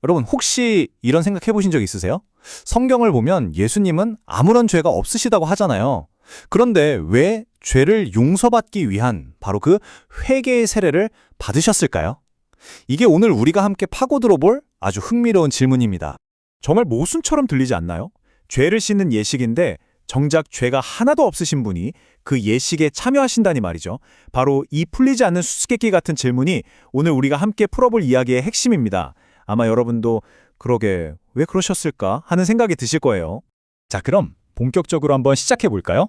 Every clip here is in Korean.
여러분 혹시 이런 생각 해보신 적 있으세요? 성경을 보면 예수님은 아무런 죄가 없으시다고 하잖아요. 그런데 왜 죄를 용서받기 위한 바로 그 회개의 세례를 받으셨을까요? 이게 오늘 우리가 함께 파고들어 볼 아주 흥미로운 질문입니다. 정말 모순처럼 들리지 않나요? 죄를 씻는 예식인데 정작 죄가 하나도 없으신 분이 그 예식에 참여하신다니 말이죠. 바로 이 풀리지 않는 수수께끼 같은 질문이 오늘 우리가 함께 풀어볼 이야기의 핵심입니다. 아마 여러분도 그러게 왜 그러셨을까 하는 생각이 드실 거예요. 자, 그럼 본격적으로 한번 시작해 볼까요?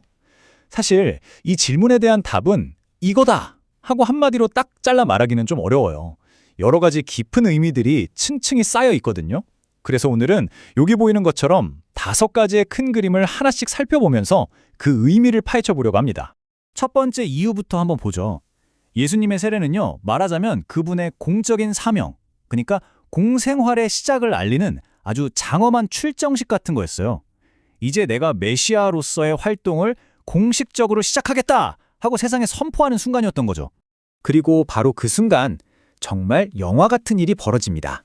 사실 이 질문에 대한 답은 이거다 하고 한마디로 딱 잘라 말하기는 좀 어려워요. 여러 가지 깊은 의미들이 층층이 쌓여 있거든요. 그래서 오늘은 여기 보이는 것처럼 5가지의 큰 그림을 하나씩 살펴보면서 그 의미를 파헤쳐 보려고 합니다. 첫 번째 이유부터 한번 보죠. 예수님의 세례는요, 말하자면 그분의 공적인 사명, 그러니까 공생활의 시작을 알리는 아주 장엄한 출정식 같은 거였어요. 이제 내가 메시아로서의 활동을 공식적으로 시작하겠다 하고 세상에 선포하는 순간이었던 거죠. 그리고 바로 그 순간 정말 영화 같은 일이 벌어집니다.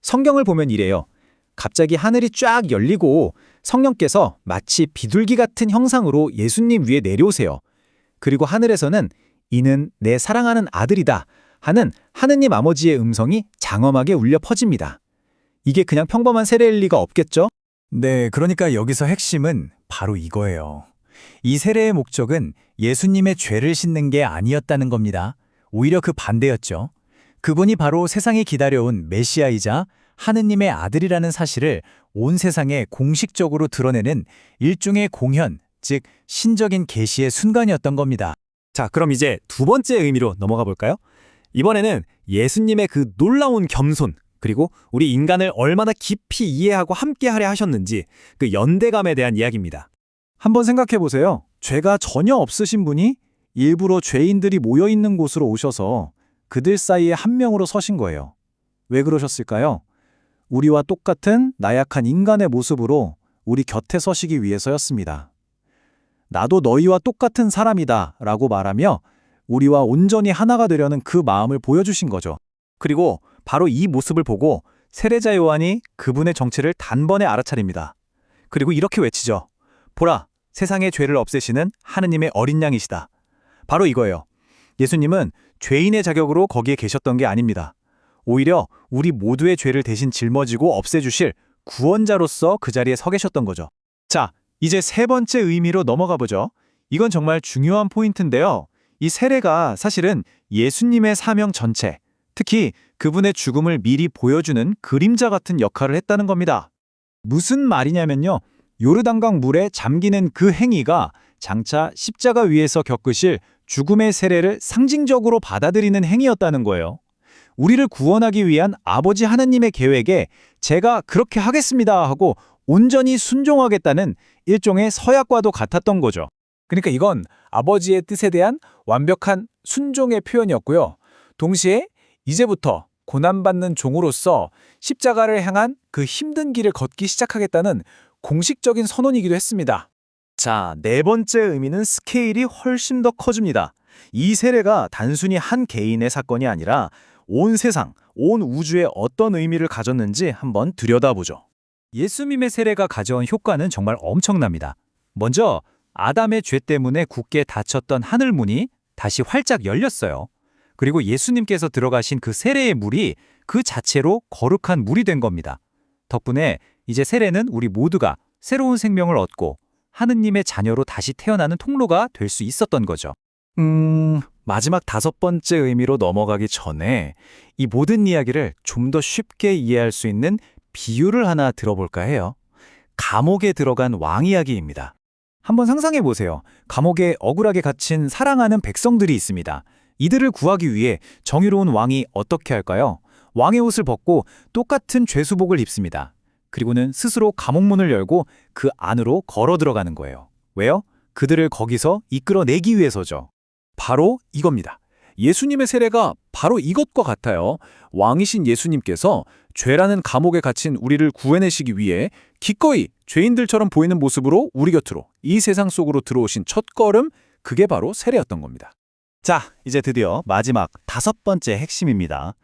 성경을 보면 이래요. 갑자기 하늘이 쫙 열리고 성령께서 마치 비둘기 같은 형상으로 예수님 위에 내려오세요. 그리고 하늘에서는 이는 내 사랑하는 아들이다 하는 하느님 아버지의 음성이 장엄하게 울려 퍼집니다. 이게 그냥 평범한 세례일 리가 없겠죠? 네, 그러니까 여기서 핵심은 바로 이거예요. 이 세례의 목적은 예수님의 죄를 씻는 게 아니었다는 겁니다. 오히려 그 반대였죠. 그분이 바로 세상이 기다려온 메시아이자 하느님의 아들이라는 사실을 온 세상에 공식적으로 드러내는 일종의 공현, 즉 신적인 계시의 순간이었던 겁니다. 자, 그럼 이제 두 번째 의미로 넘어가 볼까요? 이번에는 예수님의 그 놀라운 겸손, 그리고 우리 인간을 얼마나 깊이 이해하고 함께하려 하셨는지 그 연대감에 대한 이야기입니다. 한번 생각해 보세요. 죄가 전혀 없으신 분이 일부러 죄인들이 모여있는 곳으로 오셔서 그들 사이에 한 명으로 서신 거예요. 왜 그러셨을까요? 우리와 똑같은 나약한 인간의 모습으로 우리 곁에 서시기 위해서였습니다. 나도 너희와 똑같은 사람이다 라고 말하며 우리와 온전히 하나가 되려는 그 마음을 보여주신 거죠. 그리고 바로 이 모습을 보고 세례자 요한이 그분의 정체를 단번에 알아차립니다. 그리고 이렇게 외치죠. 보라, 세상의 죄를 없애시는 하느님의 어린 양이시다. 바로 이거예요. 예수님은 죄인의 자격으로 거기에 계셨던 게 아닙니다. 오히려 우리 모두의 죄를 대신 짊어지고 없애주실 구원자로서 그 자리에 서 계셨던 거죠. 자, 이제 세 번째 의미로 넘어가 보죠. 이건 정말 중요한 포인트인데요. 이 세례가 사실은 예수님의 사명 전체, 특히 그분의 죽음을 미리 보여주는 그림자 같은 역할을 했다는 겁니다. 무슨 말이냐면요. 요르단강 물에 잠기는 그 행위가 장차 십자가 위에서 겪으실 죽음의 세례를 상징적으로 받아들이는 행위였다는 거예요. 우리를 구원하기 위한 아버지 하나님의 계획에 제가 그렇게 하겠습니다 하고 온전히 순종하겠다는 일종의 서약과도 같았던 거죠. 그러니까 이건 아버지의 뜻에 대한 완벽한 순종의 표현이었고요. 동시에 이제부터 고난받는 종으로서 십자가를 향한 그 힘든 길을 걷기 시작하겠다는 공식적인 선언이기도 했습니다. 자, 네 번째 의미는 스케일이 훨씬 더 커집니다. 이 세례가 단순히 한 개인의 사건이 아니라 온 세상, 온 우주에 어떤 의미를 가졌는지 한번 들여다보죠. 예수님의 세례가 가져온 효과는 정말 엄청납니다. 먼저 아담의 죄 때문에 굳게 닫혔던 하늘문이 다시 활짝 열렸어요. 그리고 예수님께서 들어가신 그 세례의 물이 그 자체로 거룩한 물이 된 겁니다. 덕분에 이제 세례는 우리 모두가 새로운 생명을 얻고 하느님의 자녀로 다시 태어나는 통로가 될 수 있었던 거죠. 마지막 5번째 의미로 넘어가기 전에 이 모든 이야기를 좀 더 쉽게 이해할 수 있는 비유를 하나 들어볼까 해요. 감옥에 들어간 왕 이야기입니다. 한번 상상해 보세요. 감옥에 억울하게 갇힌 사랑하는 백성들이 있습니다. 이들을 구하기 위해 정의로운 왕이 어떻게 할까요? 왕의 옷을 벗고 똑같은 죄수복을 입습니다. 그리고는 스스로 감옥문을 열고 그 안으로 걸어 들어가는 거예요. 왜요? 그들을 거기서 이끌어내기 위해서죠. 바로 이겁니다. 예수님의 세례가 바로 이것과 같아요. 왕이신 예수님께서 죄라는 감옥에 갇힌 우리를 구해내시기 위해 기꺼이 죄인들처럼 보이는 모습으로 우리 곁으로 이 세상 속으로 들어오신 첫걸음, 그게 바로 세례였던 겁니다. 자, 이제 드디어 마지막 5번째 핵심입니다.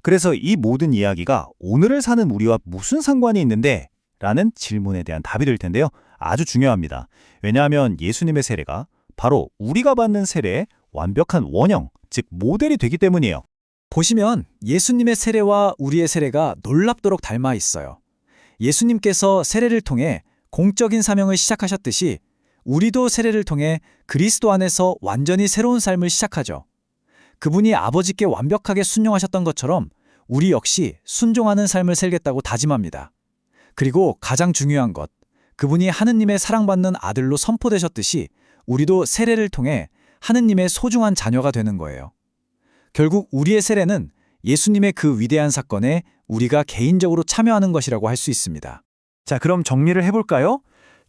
그래서 이 모든 이야기가 오늘을 사는 우리와 무슨 상관이 있는데? 라는 질문에 대한 답이 될 텐데요. 아주 중요합니다. 왜냐하면 예수님의 세례가 바로 우리가 받는 세례의 완벽한 원형, 즉 모델이 되기 때문이에요. 보시면 예수님의 세례와 우리의 세례가 놀랍도록 닮아 있어요. 예수님께서 세례를 통해 공적인 사명을 시작하셨듯이 우리도 세례를 통해 그리스도 안에서 완전히 새로운 삶을 시작하죠. 그분이 아버지께 완벽하게 순종하셨던 것처럼 우리 역시 순종하는 삶을 살겠다고 다짐합니다. 그리고 가장 중요한 것, 그분이 하느님의 사랑받는 아들로 선포되셨듯이 우리도 세례를 통해 하느님의 소중한 자녀가 되는 거예요. 결국 우리의 세례는 예수님의 그 위대한 사건에 우리가 개인적으로 참여하는 것이라고 할 수 있습니다. 자, 그럼 정리를 해볼까요?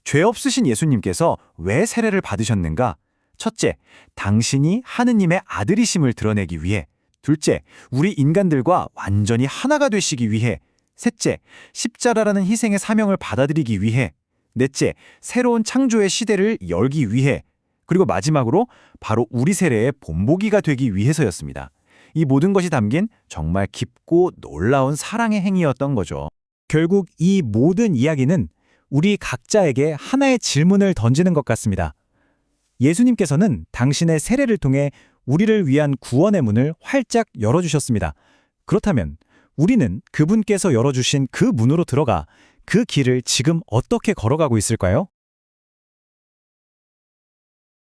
죄 없으신 예수님께서 왜 세례를 받으셨는가? 첫째, 당신이 하느님의 아들이심을 드러내기 위해. 둘째, 우리 인간들과 완전히 하나가 되시기 위해. 셋째, 십자가라는 희생의 사명을 받아들이기 위해. 넷째, 새로운 창조의 시대를 열기 위해. 그리고 마지막으로 바로 우리 세례의 본보기가 되기 위해서였습니다. 이 모든 것이 담긴 정말 깊고 놀라운 사랑의 행위였던 거죠. 결국 이 모든 이야기는 우리 각자에게 하나의 질문을 던지는 것 같습니다. 예수님께서는 당신의 세례를 통해 우리를 위한 구원의 문을 활짝 열어주셨습니다. 그렇다면 우리는 그분께서 열어주신 그 문으로 들어가 그 길을 지금 어떻게 걸어가고 있을까요?